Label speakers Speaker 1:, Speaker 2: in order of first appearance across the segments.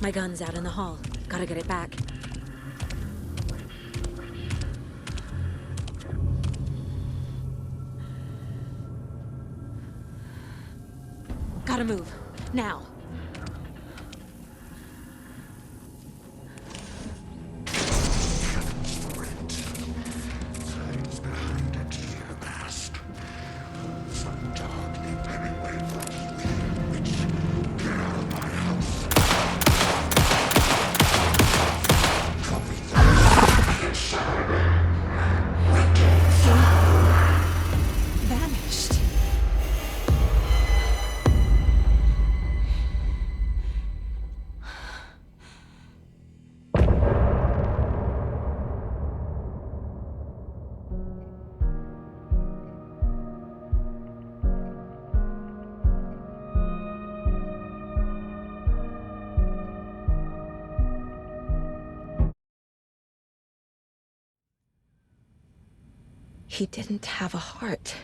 Speaker 1: My gun's out in the hall. Gotta get it back. Gotta move. Now. Vanished. He didn't have a heart,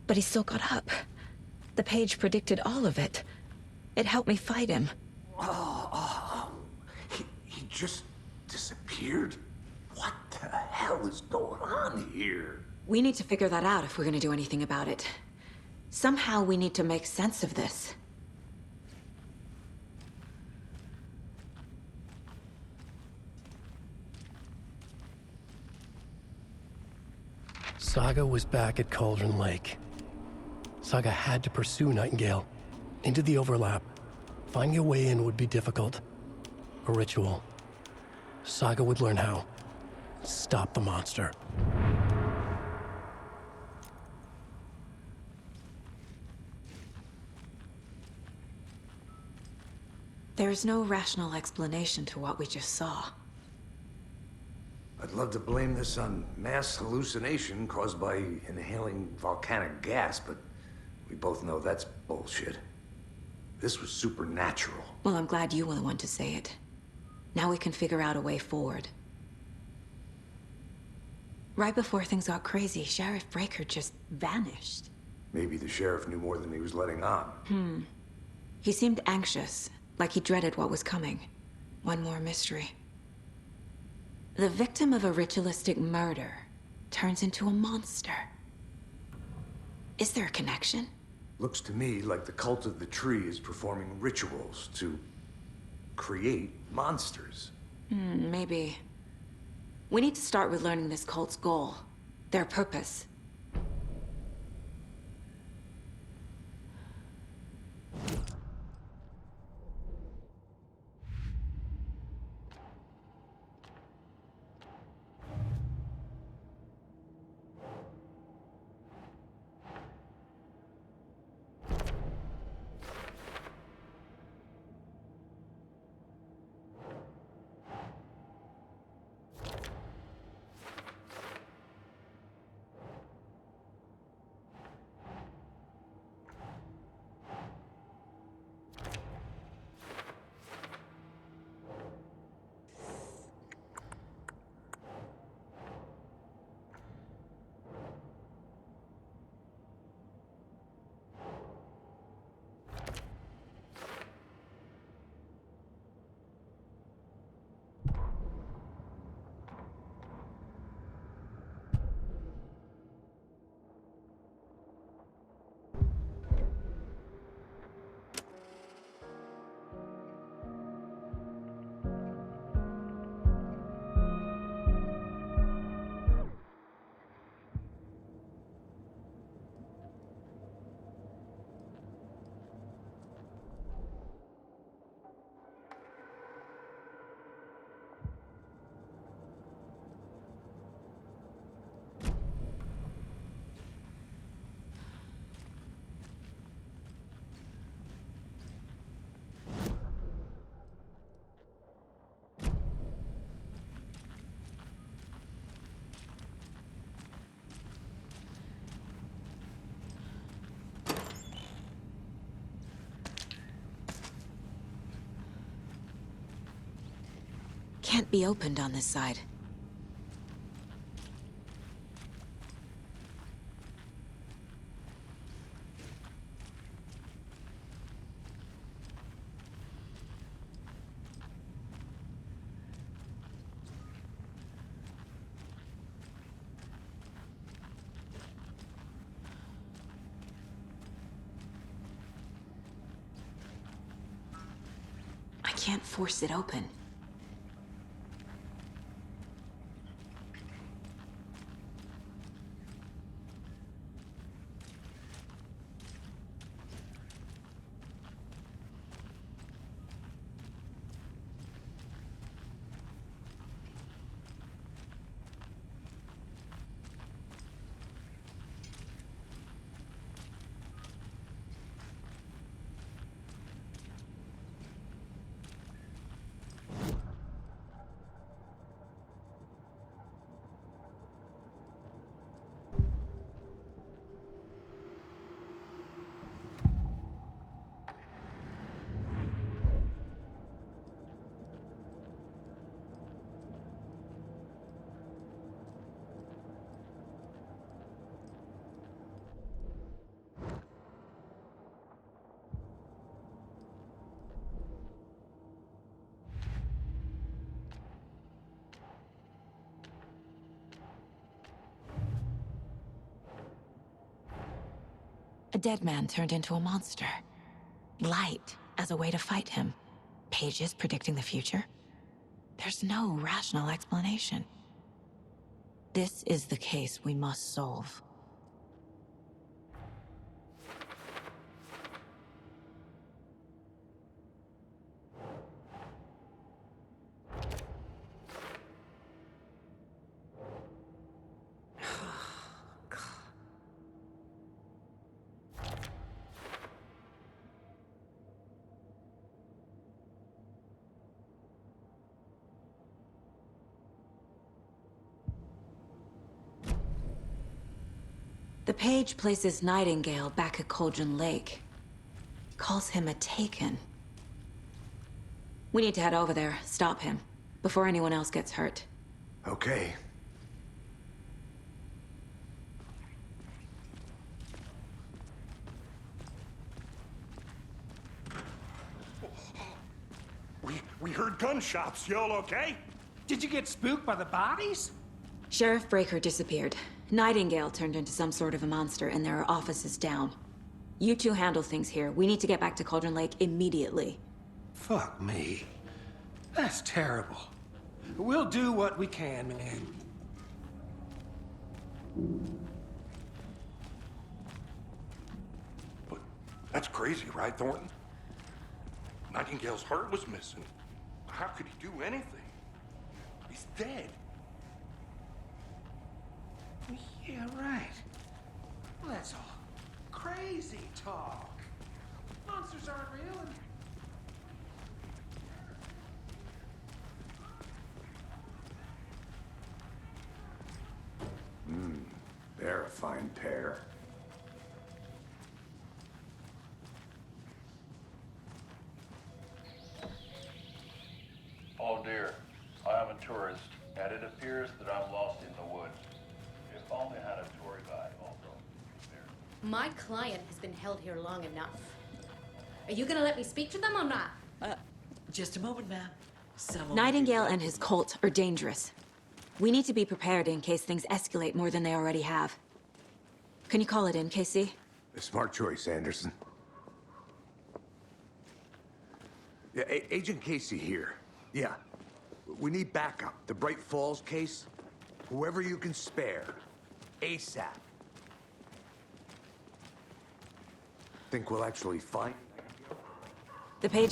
Speaker 1: but he still got up. The page predicted all of it. It helped me fight him.
Speaker 2: He just disappeared? What the hell is going on here?
Speaker 1: We need to figure that out if we're gonna do anything about it. Somehow we need to make sense of this.
Speaker 3: Saga was back at Cauldron Lake. Saga had to pursue Nightingale into the overlap. Finding a way in would be difficult. A ritual. Saga would learn how. Stop the monster.
Speaker 1: There's no rational explanation to what we just saw.
Speaker 2: I'd love to blame this on mass hallucination caused by inhaling volcanic gas, but we both know that's bullshit. This was supernatural.
Speaker 1: Well, I'm glad you were the one to say it. Now we can figure out a way forward. Right before things got crazy, Sheriff Breaker just vanished.
Speaker 2: Maybe the sheriff knew more than he was letting on.
Speaker 1: He seemed anxious, like he dreaded what was coming. One more mystery. The victim of a ritualistic murder turns into a monster. Is there a connection?
Speaker 2: Looks to me like the cult of the tree is performing rituals to create monsters.
Speaker 1: Maybe. We need to start with learning this cult's goal, their purpose. Can't be opened on this side. can't force it open. A dead man turned into a monster. Light as a way to fight him. Pages predicting the future. There's no rational explanation. This is the case we must solve. The page places Nightingale back at Cauldron Lake. Calls him a Taken. We need to head over there, stop him, before anyone else gets hurt.
Speaker 2: Okay.
Speaker 4: We heard gunshots. Y'all okay?
Speaker 5: Did you get spooked by the bodies?
Speaker 1: Sheriff Breaker disappeared. Nightingale turned into some sort of a monster, and there are offices down. You two handle things here. We need to get back to Cauldron Lake immediately.
Speaker 5: Fuck me. That's terrible. We'll do what we can, man.
Speaker 4: But that's crazy, right, Thornton? Nightingale's heart was missing. How could he do anything? He's dead.
Speaker 5: Yeah, right. Well, that's all crazy talk. Monsters aren't real and...
Speaker 2: They're a fine pair.
Speaker 6: Oh dear, I am a tourist, and it appears that I'm lost in the woods. If only I had a tour guide also. There.
Speaker 7: My client has been held here long enough. Are you gonna let me speak to them or not?
Speaker 8: Just a moment, ma'am.
Speaker 1: Nightingale and his cult are dangerous. We need to be prepared in case things escalate more than they already have. Can you call it in, KC?
Speaker 2: A smart choice, Anderson. Yeah, Agent Casey here. Yeah. We need backup. The Bright Falls case. Whoever you can spare. ASAP. Think we'll actually find...
Speaker 1: The page...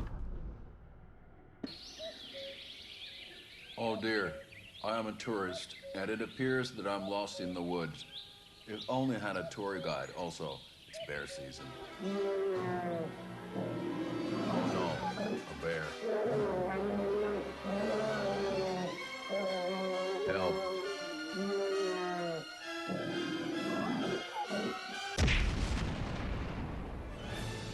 Speaker 6: Oh dear, I am a tourist, and it appears that I'm lost in the woods. If only I had a tour guide also. It's bear season. Oh no, a bear. Help.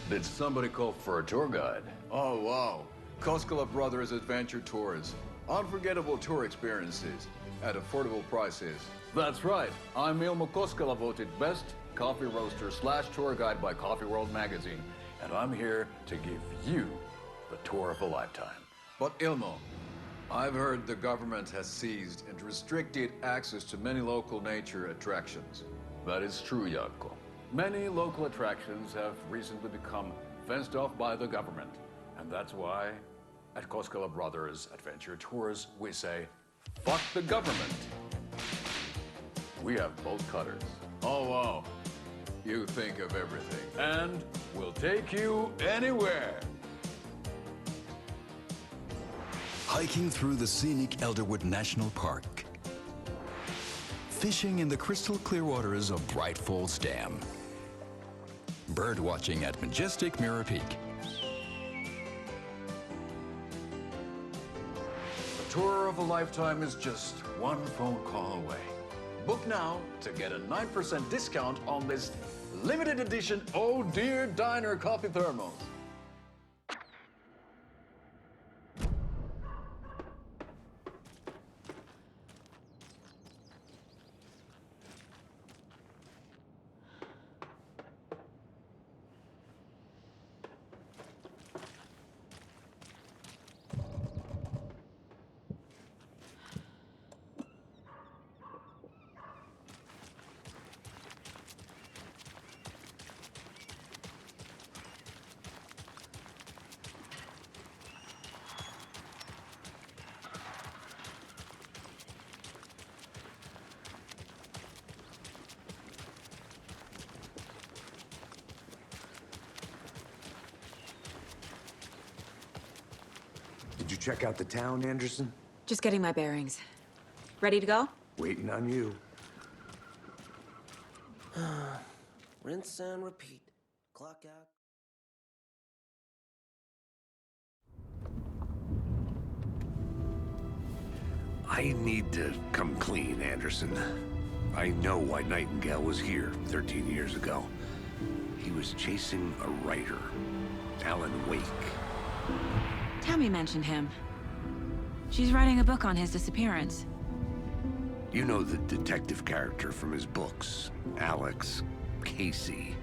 Speaker 6: Did somebody call for a tour guide? Oh, wow. Koskela Brothers Adventure Tours. Unforgettable tour experiences at affordable prices. That's right. I'm Ilmo Koskela, voted best coffee roaster / tour guide by Coffee World magazine. And I'm here to give you the tour of a lifetime. But Ilmo, I've heard the government has seized and restricted access to many local nature attractions. That is true, Jaakko. Many local attractions have recently become fenced off by the government. And that's why, At Koskela Brothers Adventure Tours, we say, fuck the government. We have bolt cutters. Oh, wow. You think of everything. And we'll take you anywhere.
Speaker 8: Hiking through the scenic Elderwood National Park. Fishing in the crystal clear waters of Bright Falls Dam. Bird watching at majestic Mirror Peak.
Speaker 6: The tour of a lifetime is just one phone call away. Book now to get a 9% discount on this limited edition Oh Dear Diner coffee thermos.
Speaker 2: Did you check out the town, Anderson?
Speaker 1: Just getting my bearings. Ready to go?
Speaker 2: Waiting on you.
Speaker 9: Rinse and repeat. Clock out.
Speaker 2: I need to come clean, Anderson. I know why Nightingale was here 13 years ago. He was chasing a writer, Alan Wake.
Speaker 1: Tammy mentioned him. She's writing a book on his disappearance.
Speaker 2: You know the detective character from his books, Alex Casey.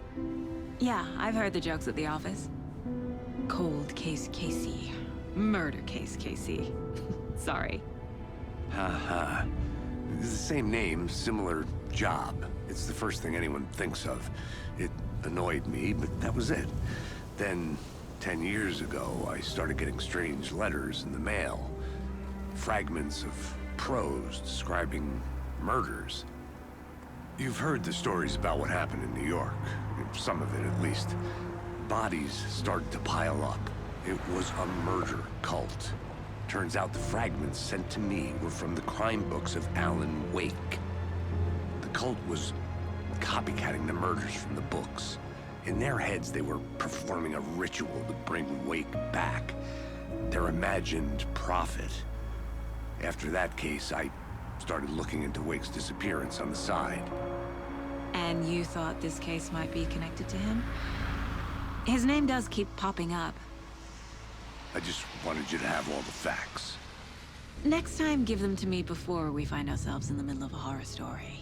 Speaker 1: Yeah, I've heard the jokes at the office. Cold case Casey. Murder case Casey. Sorry.
Speaker 2: Haha. It's the same name, similar job. It's the first thing anyone thinks of. It annoyed me, but that was it. Then, 10 years ago, I started getting strange letters in the mail. Fragments of prose describing murders. You've heard the stories about what happened in New York. Some of it, at least. Bodies started to pile up. It was a murder cult. Turns out the fragments sent to me were from the crime books of Alan Wake. The cult was copycatting the murders from the books. In their heads, they were performing a ritual to bring Wake back. Their imagined prophet. After that case, I started looking into Wake's disappearance on the side.
Speaker 1: And you thought this case might be connected to him? His name does keep popping up.
Speaker 2: I just wanted you to have all the facts.
Speaker 1: Next time, give them to me before we find ourselves in the middle of a horror story.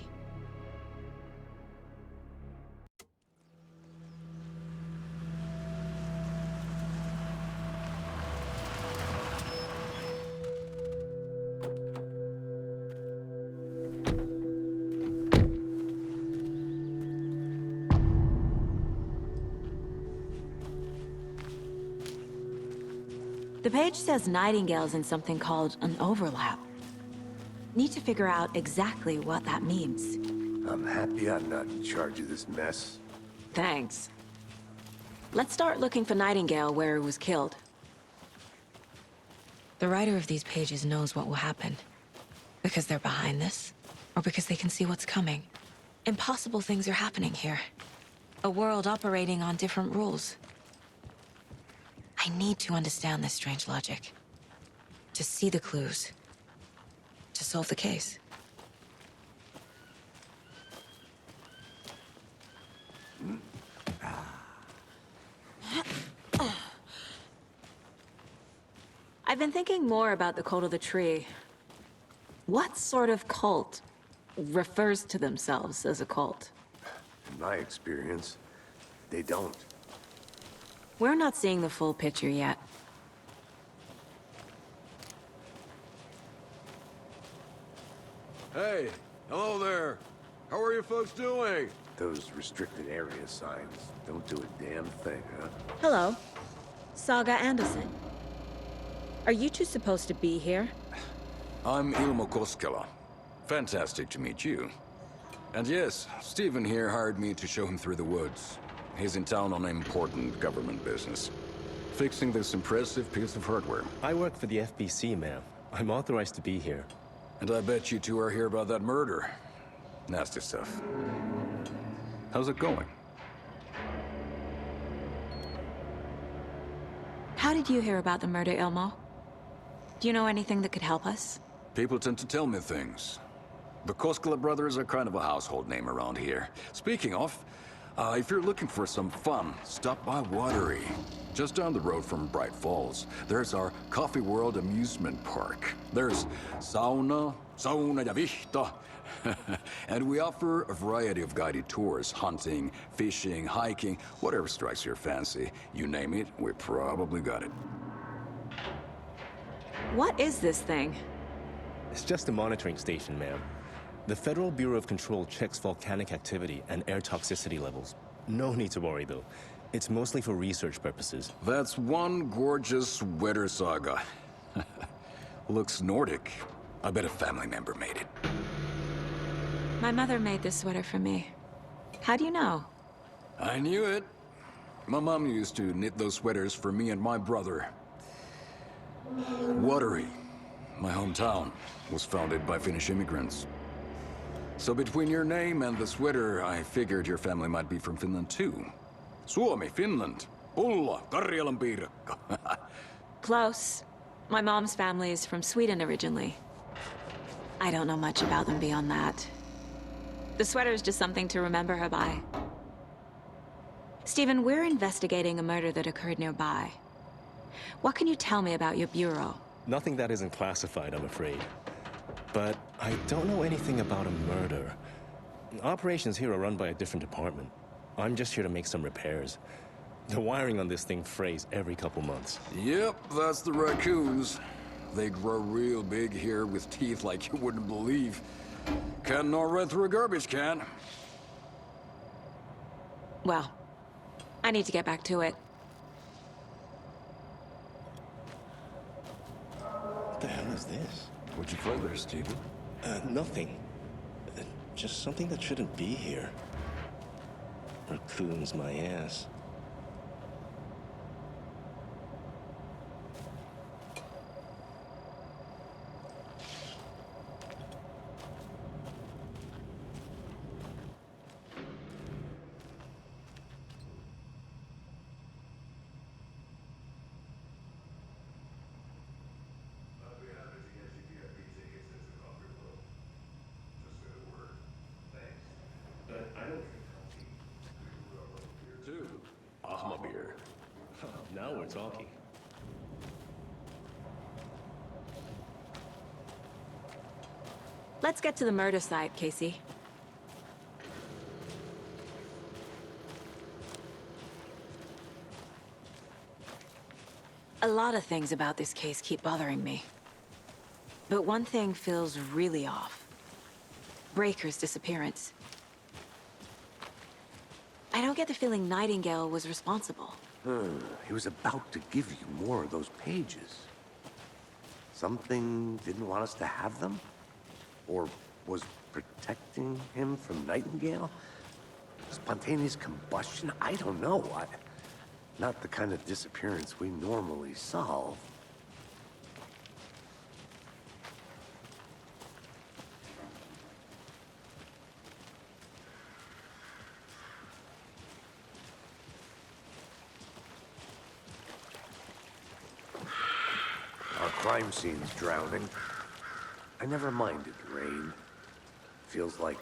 Speaker 1: The page says Nightingale's in something called an overlap. Need to figure out exactly what that means.
Speaker 2: I'm happy I'm not in charge of this mess.
Speaker 1: Thanks. Let's start looking for Nightingale where he was killed. The writer of these pages knows what will happen. Because they're behind this, or because they can see what's coming. Impossible things are happening here. A world operating on different rules. I need to understand this strange logic. To see the clues. To solve the case. I've been thinking more about the cult of the tree. What sort of cult refers to themselves as a cult?
Speaker 2: In my experience, they don't.
Speaker 1: We're not seeing the full picture yet.
Speaker 6: Hey, hello there. How are you folks doing?
Speaker 2: Those restricted area signs don't do a damn thing, huh?
Speaker 1: Hello. Saga Anderson. Are you two supposed to be here?
Speaker 8: I'm Ilmo Koskela. Fantastic to meet you. And yes, Stephen here hired me to show him through the woods. He's in town on important government business, fixing this impressive piece of hardware.
Speaker 10: I work for the FBC, ma'am. I'm authorized to be here.
Speaker 8: And I bet you two are here about that murder. Nasty stuff. How's it going?
Speaker 1: How did you hear about the murder, Ilmo? Do you know anything that could help us?
Speaker 8: People tend to tell me things. The Koskela brothers are kind of a household name around here. Speaking of, if you're looking for some fun, stop by Watery. Just down the road from Bright Falls, there's our Coffee World amusement park. There's sauna ja vihta. And we offer a variety of guided tours, hunting, fishing, hiking, whatever strikes your fancy. You name it, we probably got it.
Speaker 1: What is this thing?
Speaker 10: It's just a monitoring station, ma'am. The Federal Bureau of Control checks volcanic activity and air toxicity levels. No need to worry, though. It's mostly for research purposes.
Speaker 8: That's one gorgeous sweater saga. Looks Nordic. I bet a family member made it.
Speaker 1: My mother made this sweater for me. How do you know?
Speaker 8: I knew it. My mom used to knit those sweaters for me and my brother. Watery, my hometown, was founded by Finnish immigrants. So between your name and the sweater, I figured your family might be from Finland too. Suomi, Finland. Pulla, Karjalan piirakka.
Speaker 1: Close. My mom's family is from Sweden originally. I don't know much about them beyond that. The sweater is just something to remember her by. Stephen, we're investigating a murder that occurred nearby. What can you tell me about your bureau?
Speaker 10: Nothing that isn't classified, I'm afraid. But I don't know anything about a murder. Operations here are run by a different department. I'm just here to make some repairs. The wiring on this thing frays every couple months.
Speaker 8: Yep, that's the raccoons. They grow real big here with teeth like you wouldn't believe. Can't gnaw right through a garbage can.
Speaker 1: Well, I need to get back to it.
Speaker 10: What the hell is this?
Speaker 8: What'd you find there, Stephen?
Speaker 10: Nothing. Just something that shouldn't be here. Raccoons, my ass.
Speaker 8: Beer.
Speaker 10: Now we're talking.
Speaker 1: Let's get to the murder site, Casey. A lot of things about this case keep bothering me. But one thing feels really off. Breaker's disappearance. I don't get the feeling Nightingale was responsible.
Speaker 2: He was about to give you more of those pages. Something didn't want us to have them? Or was protecting him from Nightingale? Spontaneous combustion? I don't know. Not the kind of disappearance we normally solve. Our crime scene's drowning. I never minded rain. Feels like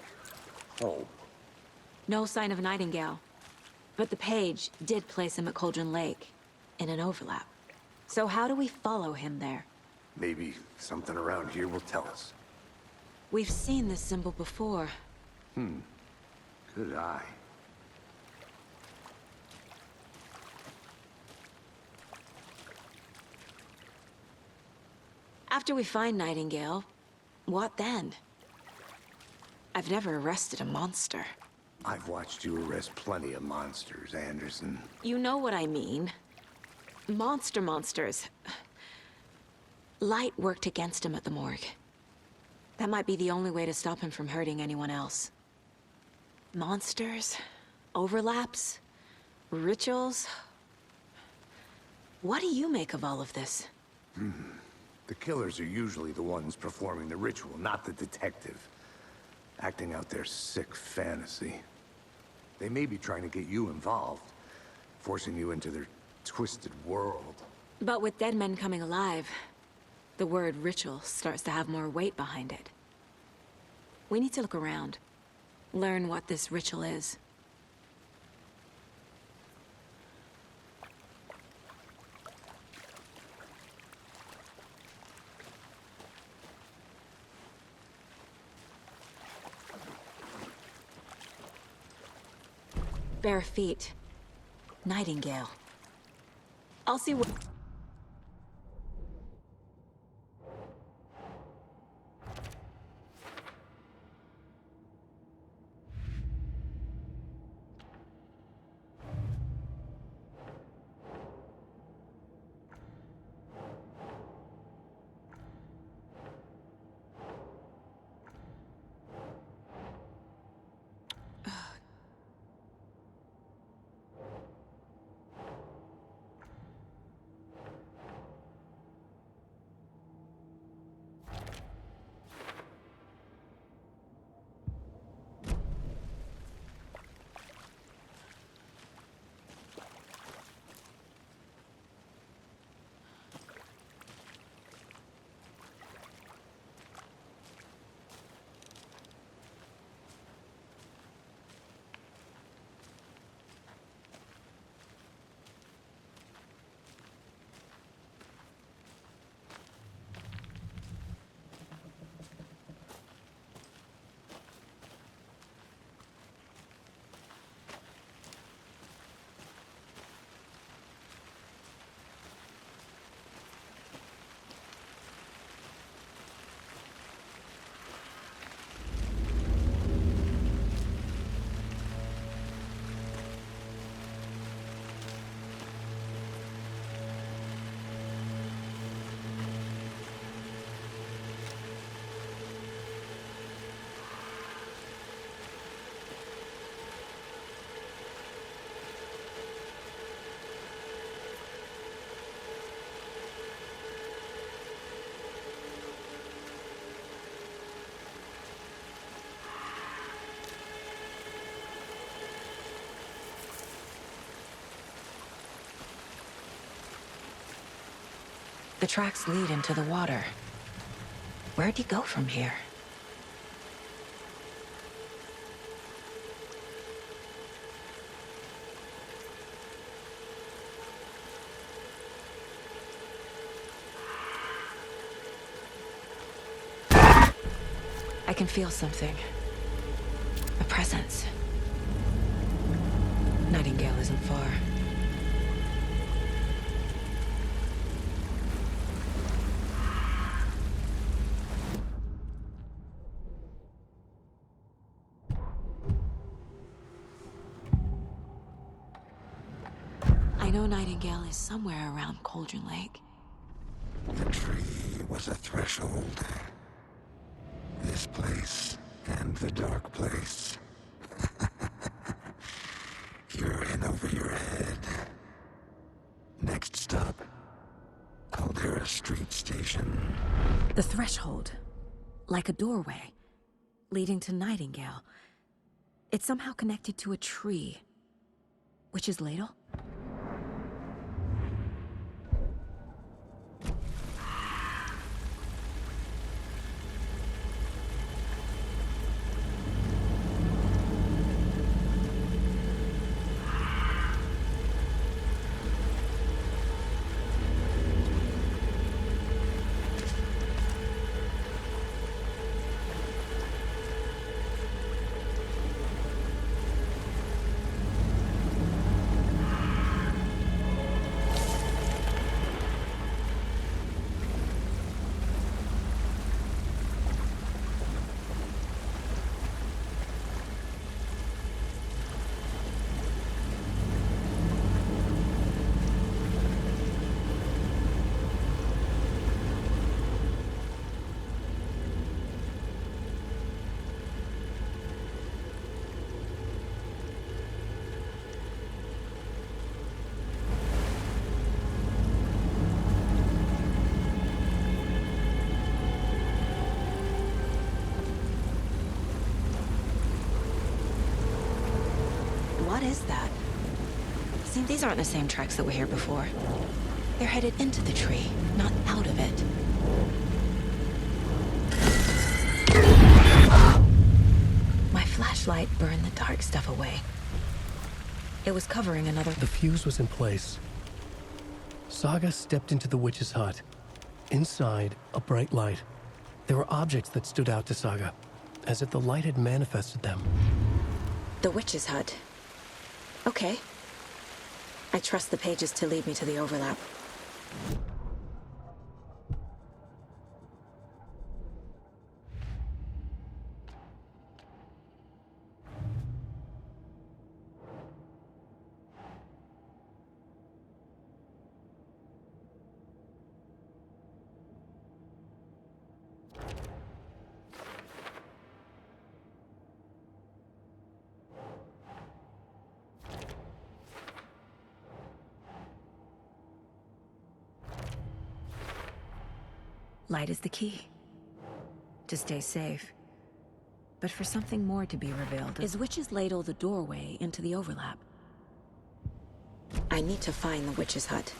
Speaker 2: home.
Speaker 1: No sign of Nightingale. But the page did place him at Cauldron Lake, in an overlap. So how do we follow him there?
Speaker 2: Maybe something around here will tell us.
Speaker 1: We've seen this symbol before.
Speaker 2: Good eye.
Speaker 1: After we find Nightingale, what then? I've never arrested a monster.
Speaker 2: I've watched you arrest plenty of monsters, Anderson.
Speaker 1: You know what I mean. Monsters. Light worked against him at the morgue. That might be the only way to stop him from hurting anyone else. Monsters, overlaps, rituals. What do you make of all of this?
Speaker 2: The killers are usually the ones performing the ritual, not the detective. Acting out their sick fantasy. They may be trying to get you involved, forcing you into their twisted world.
Speaker 1: But with dead men coming alive, the word ritual starts to have more weight behind it. We need to look around. Learn what this ritual is. Bare feet. Nightingale. I'll see what... The tracks lead into the water. Where'd he go from here? I can feel something. A presence. Nightingale isn't far. I know Nightingale is somewhere around Cauldron Lake.
Speaker 11: The tree was a threshold. This place and the dark place. You're in over your head. Next stop, Caldera Street Station.
Speaker 1: The threshold. Like a doorway. Leading to Nightingale. It's somehow connected to a tree. Witch's Ladle? These aren't the same tracks that were here before. They're headed into the tree, not out of it. My flashlight burned the dark stuff away. It was covering another...
Speaker 3: The fuse was in place. Saga stepped into the witch's hut. Inside, a bright light. There were objects that stood out to Saga, as if the light had manifested them.
Speaker 1: The witch's hut. Okay. I trust the pages to lead me to the overlap. Light is the key. To stay safe. But for something more to be revealed, is Witch's Ladle the doorway into the overlap? I need to find the witch's hut.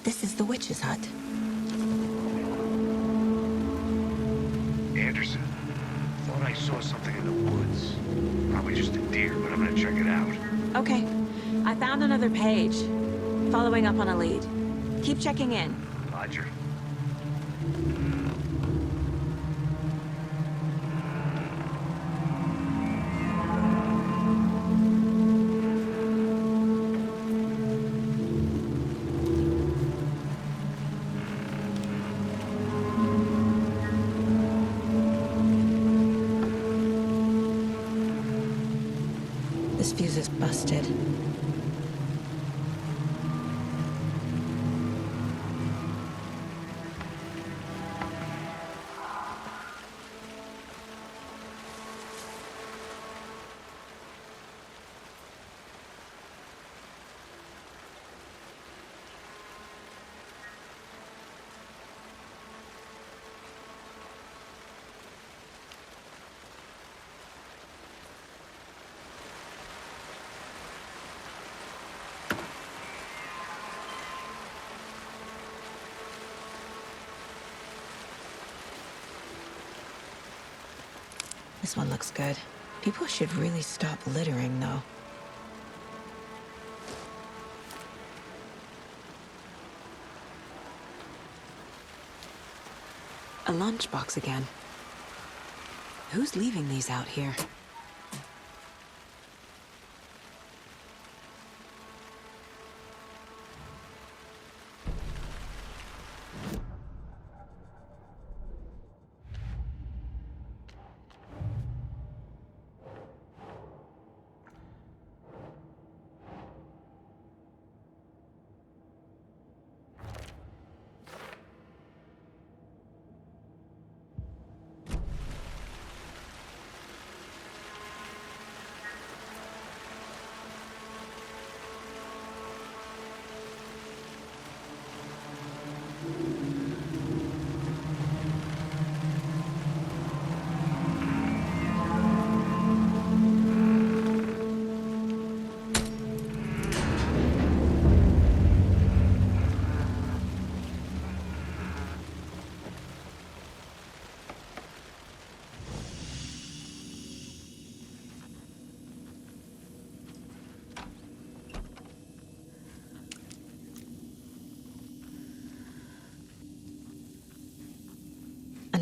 Speaker 1: This is the witch's hut.
Speaker 2: Anderson, thought I saw something in the woods. Probably just a deer, but I'm gonna check it out.
Speaker 1: Okay. I found another page. Following up on a lead. Keep checking in.
Speaker 2: Roger.
Speaker 1: This fuse is busted. This one looks good. People should really stop littering, though. A lunchbox again. Who's leaving these out here?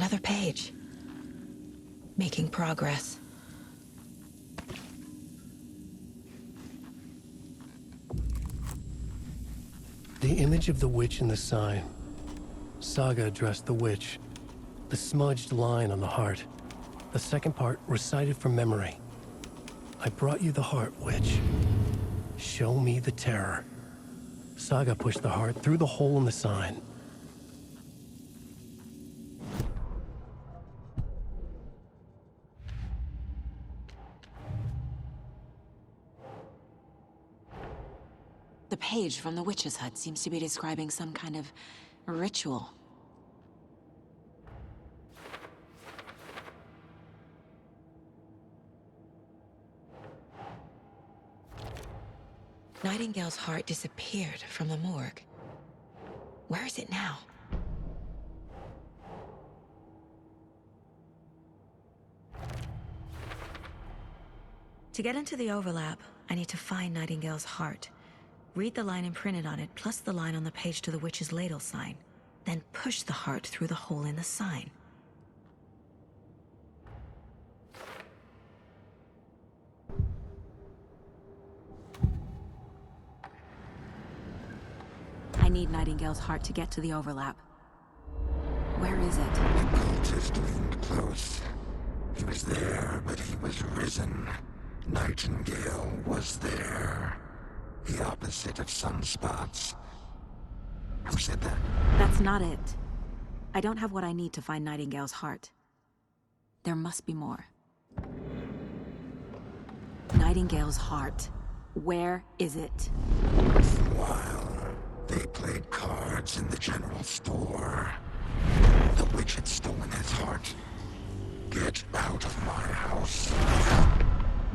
Speaker 1: Another page. Making progress.
Speaker 3: The image of the witch in the sign. Saga addressed the witch. The smudged line on the heart. The second part recited from memory. I brought you the heart, witch. Show me the terror. Saga pushed the heart through the hole in the sign.
Speaker 1: The page from the witch's hut seems to be describing some kind of ritual. Nightingale's heart disappeared from the morgue. Where is it now? To get into the overlap, I need to find Nightingale's heart. Read the line imprinted on it, plus the line on the page to the witch's ladle sign. Then push the heart through the hole in the sign. I need Nightingale's heart to get to the overlap. Where is it?
Speaker 11: The cultist leaned close. He was there, but he was risen. Nightingale was there. The opposite of sunspots. Who said that?
Speaker 1: That's not it. I don't have what I need to find Nightingale's heart. There must be more. Nightingale's heart. Where is it?
Speaker 11: While they played cards in the general store, the witch had stolen his heart. Get out of my house.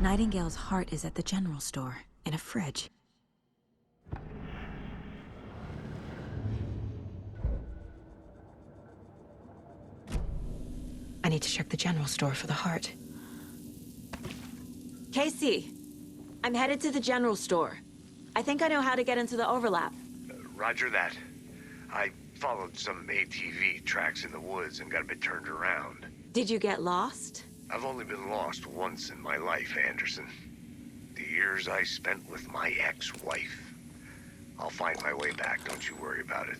Speaker 1: Nightingale's heart is at the general store, in a fridge. I need to check the general store for the heart. Casey! I'm headed to the general store. I think I know how to get into the overlap.
Speaker 2: Roger that. I followed some ATV tracks in the woods and got a bit turned around.
Speaker 1: Did you get lost?
Speaker 2: I've only been lost once in my life, Anderson. The years I spent with my ex-wife. I'll find my way back, don't you worry about it.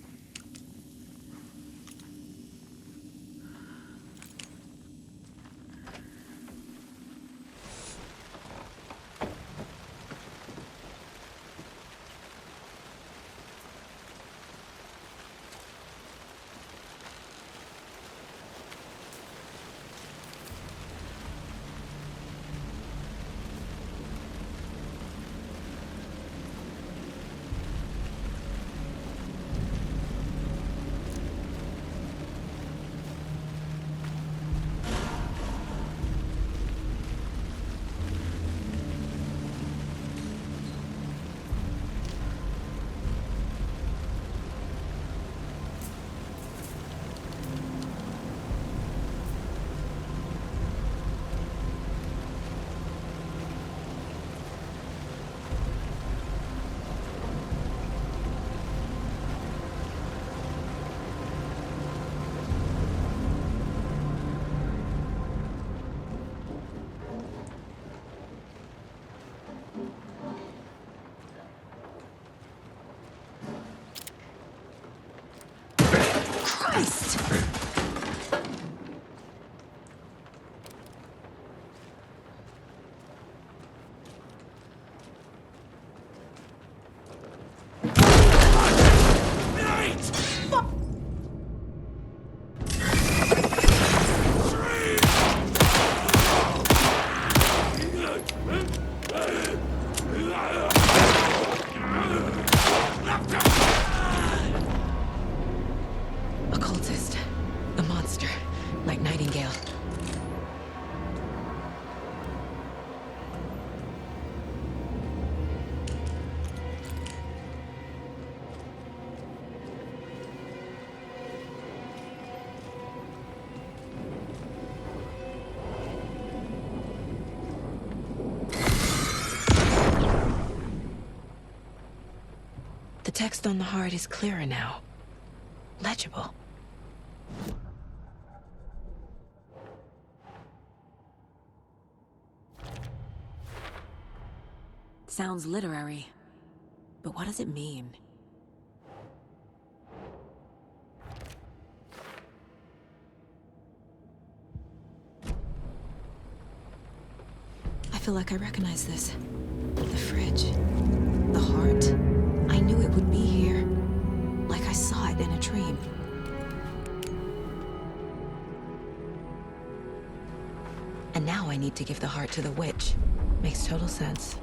Speaker 1: The text on the heart is clearer now. Legible. sounds literary. But what does it mean? I feel like I recognize this. The fridge. The heart. I knew it would be here. Like I saw it in a dream. And now I need to give the heart to the witch. Makes total sense.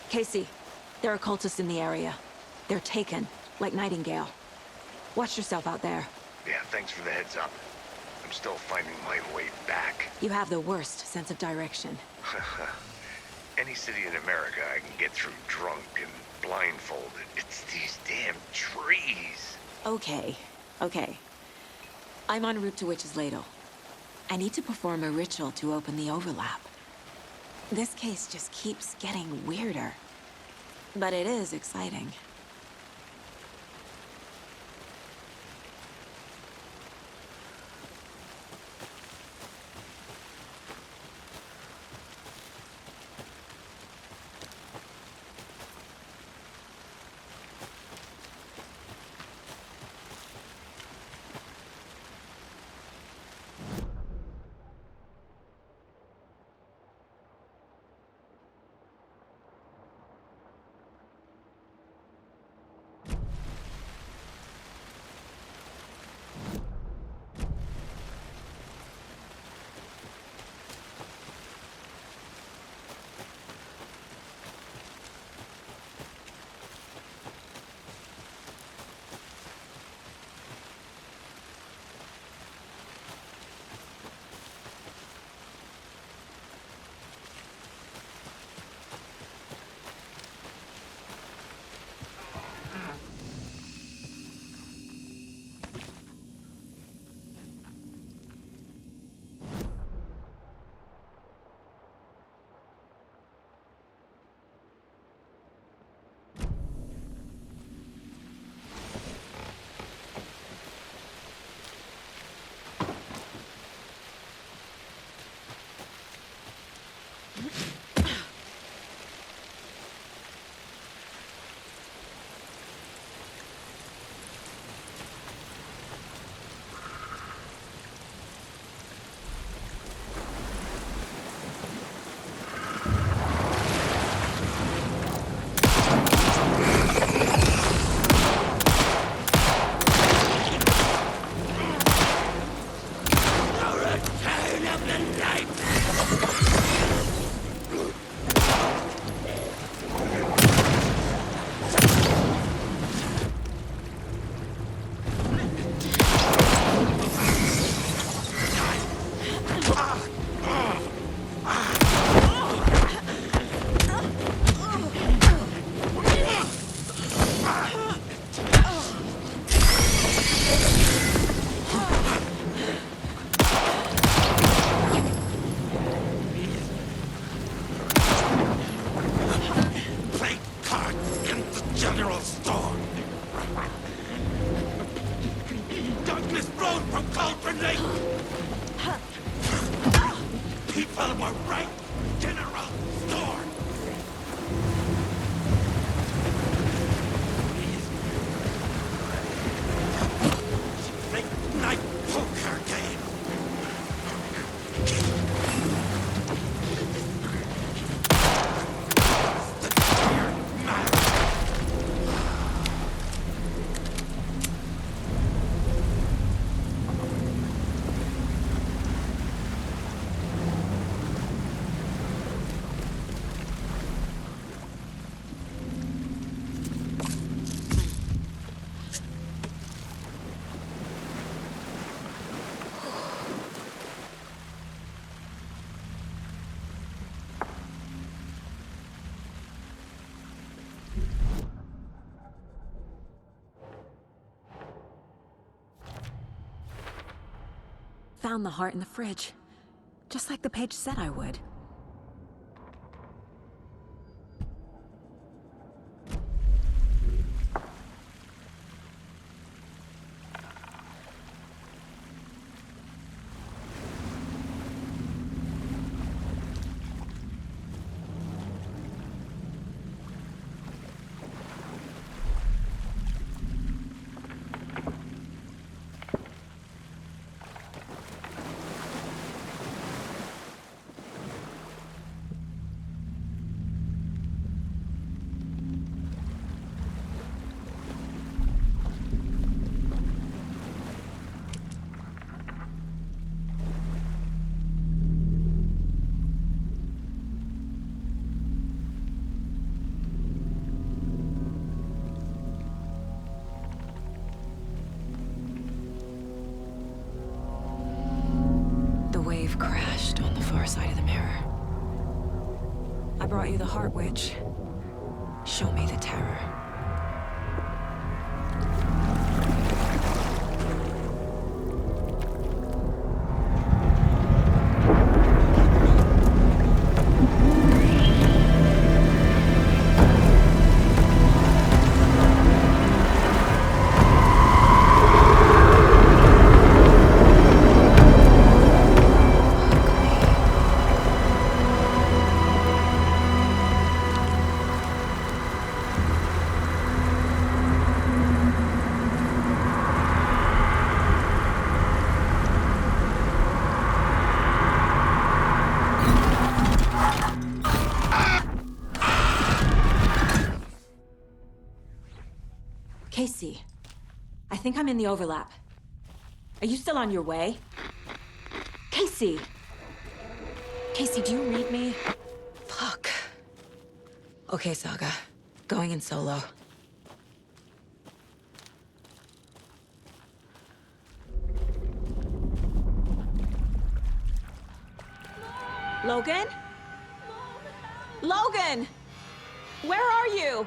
Speaker 1: Casey, there are cultists in the area. They're taken, like Nightingale. Watch yourself out there.
Speaker 2: Yeah, thanks for the heads up. I'm still finding my way back.
Speaker 1: You have the worst sense of direction.
Speaker 2: Any city in America I can get through drunk and blindfolded. It's these damn trees.
Speaker 1: Okay, okay. I'm en route to Witch's Ladle. I need to perform a ritual to open the overlap. This case just keeps getting weirder. But it is exciting. found the heart in the fridge. Just like the page said I would. Crashed on the far side of the mirror. I brought you the Heart Witch. Show me the terror. Casey, I think I'm in the overlap. Are you still on your way? Casey! Casey, do you read me? Fuck. Okay, Saga. Going in solo. Logan? Logan! Where are you?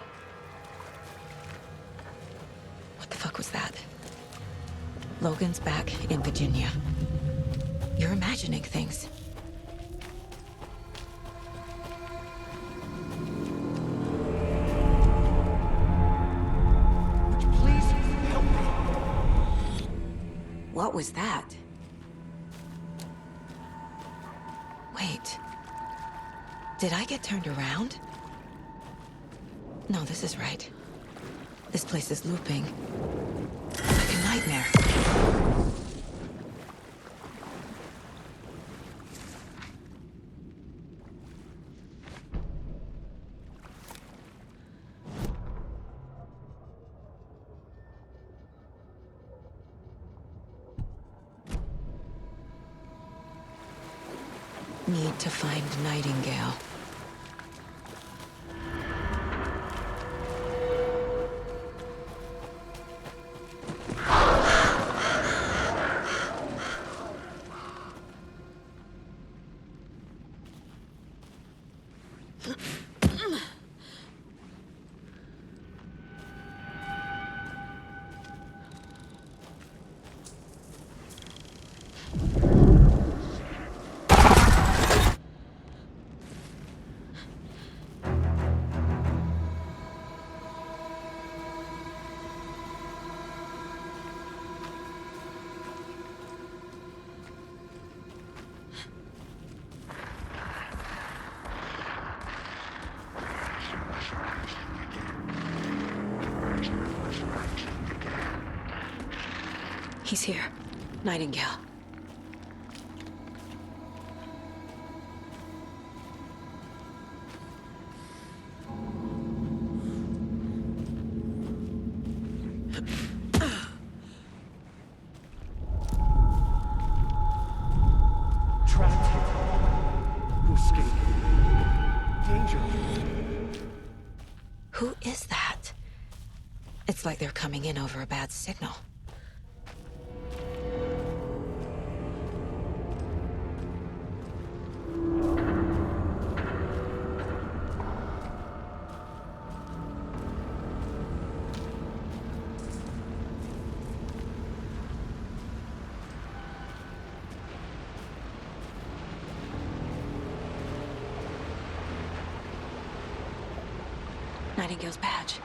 Speaker 1: What the fuck was that? Logan's back in Virginia. You're imagining things.
Speaker 5: Would you please help me?
Speaker 1: What was that? Wait. Did I get turned around? No, this is right. This place is looping. Like a nightmare. Need to find Nightingale. He's here. Nightingale.
Speaker 5: Trapped here. Who escaped? Danger.
Speaker 1: Who is that? It's like they're coming in over a bad signal. Nightingale's badge.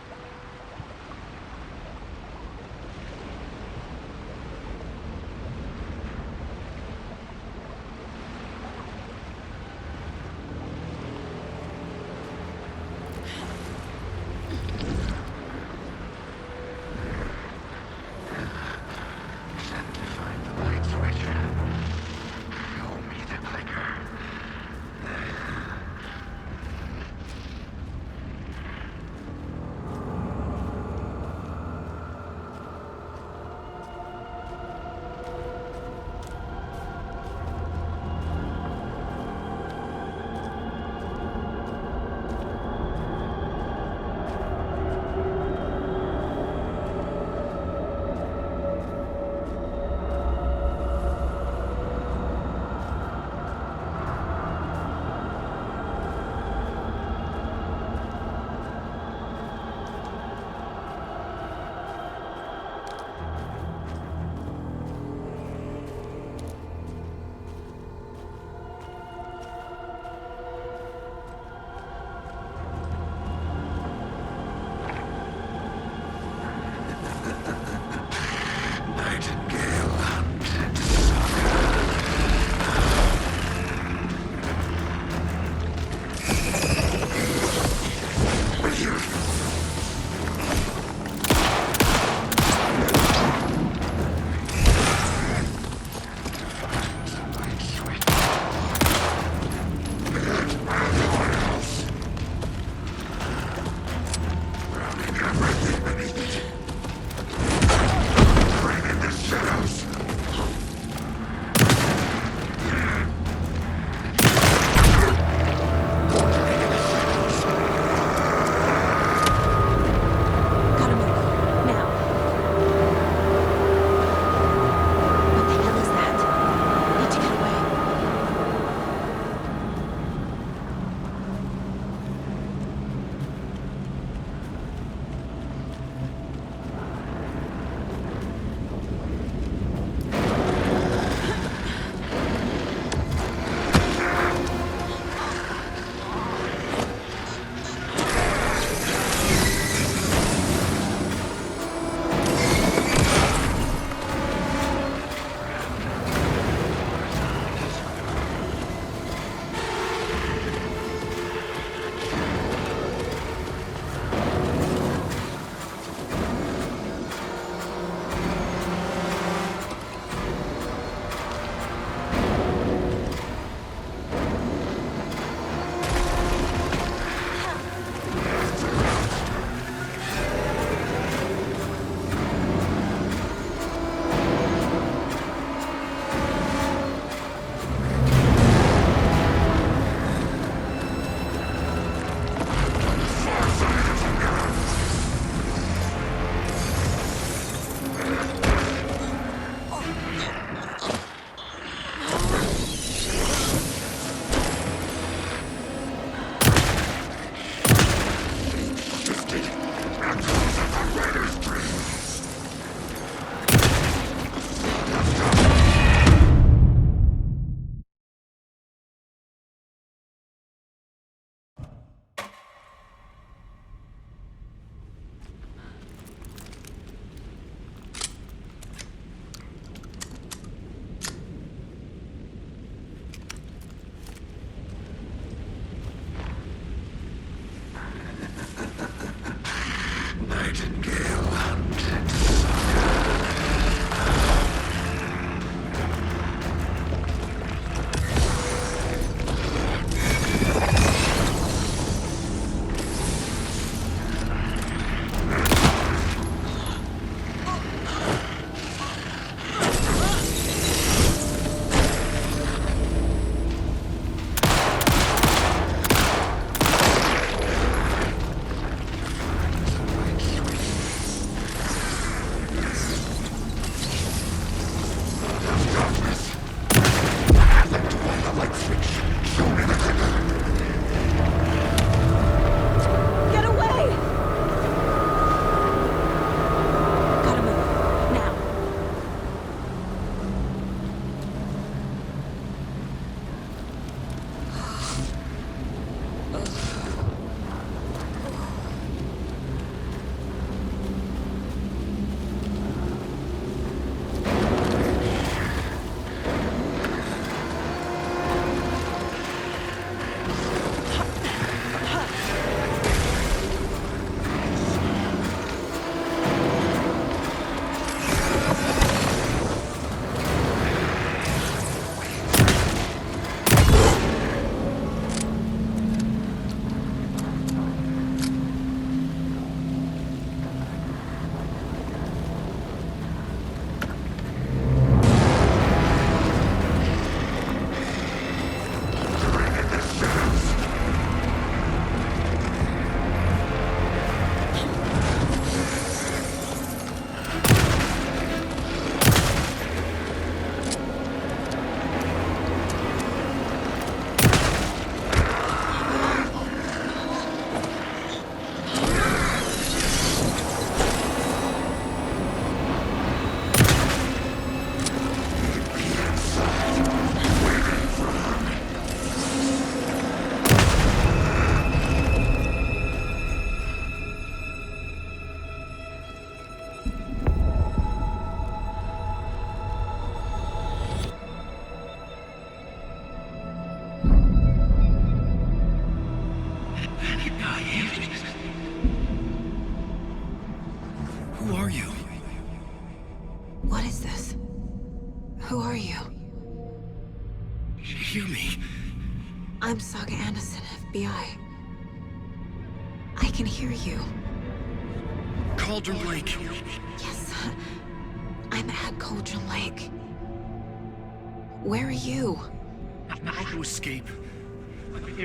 Speaker 3: hear me?
Speaker 1: I'm Saga Anderson, FBI. I can hear you.
Speaker 3: Cauldron Lake.
Speaker 1: Yes, I'm at Cauldron Lake. Where are you?
Speaker 3: How to escape.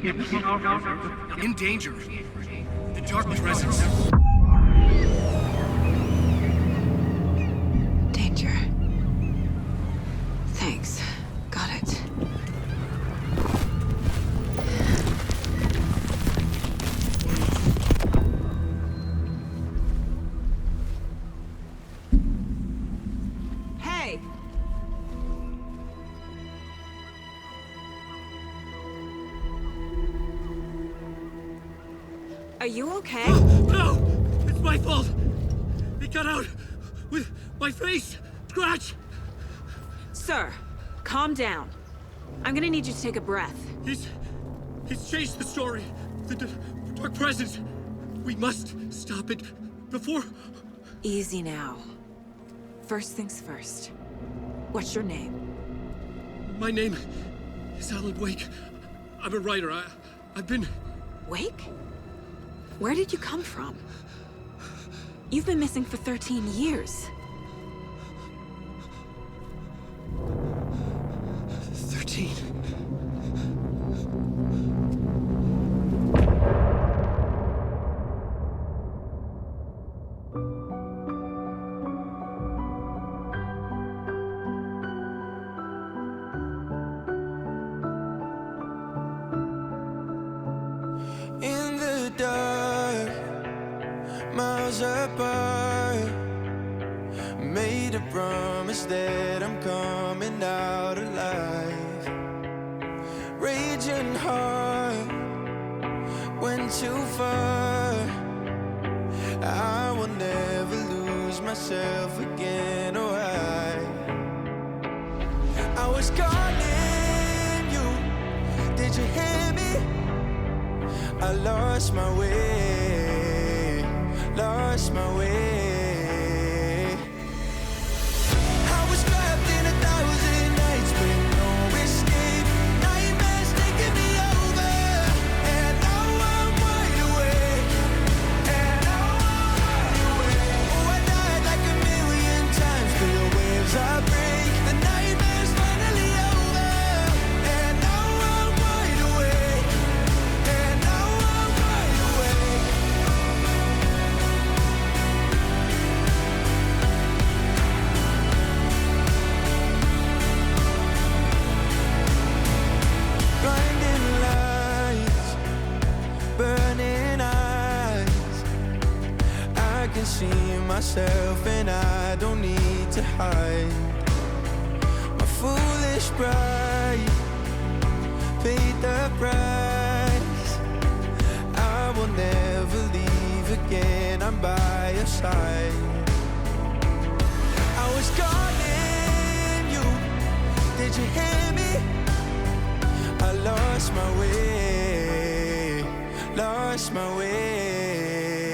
Speaker 3: In danger. The dark presence.
Speaker 1: Danger. Thanks. Got it. Hey! Are you okay?
Speaker 3: No! It's my fault! It got out with my face! Scratch!
Speaker 1: Sir, calm down. I'm gonna need you to take a breath.
Speaker 3: He's changed the story. The dark presence. We must stop it before...
Speaker 1: Easy now. First things first. What's your name?
Speaker 3: My name is Alan Wake. I'm a writer. I've been...
Speaker 1: Wake? Where did you come from? You've been missing for 13 years.
Speaker 3: 13.
Speaker 12: In the dark, miles apart, made a promise that I'm coming out alive. Raging heart, went too far. I will never lose myself again, or I was calling you, did you hear me? I lost my way, lost my way. I was trapped in 1,000 nights with no escape. Nightmares taking me over, and now I'm wide awake. And now I'm wide awake. Oh, I died like 1,000,000 times till the waves I break. The nightmare's finally over, and now I'm wide awake. And now I'm wide awake. Blinding lights, burning eyes. I can see myself and I don't need to hide. My foolish pride paid the price. I will never leave again, I'm by your side. I was calling you, did you hear me? I lost my way, lost my way.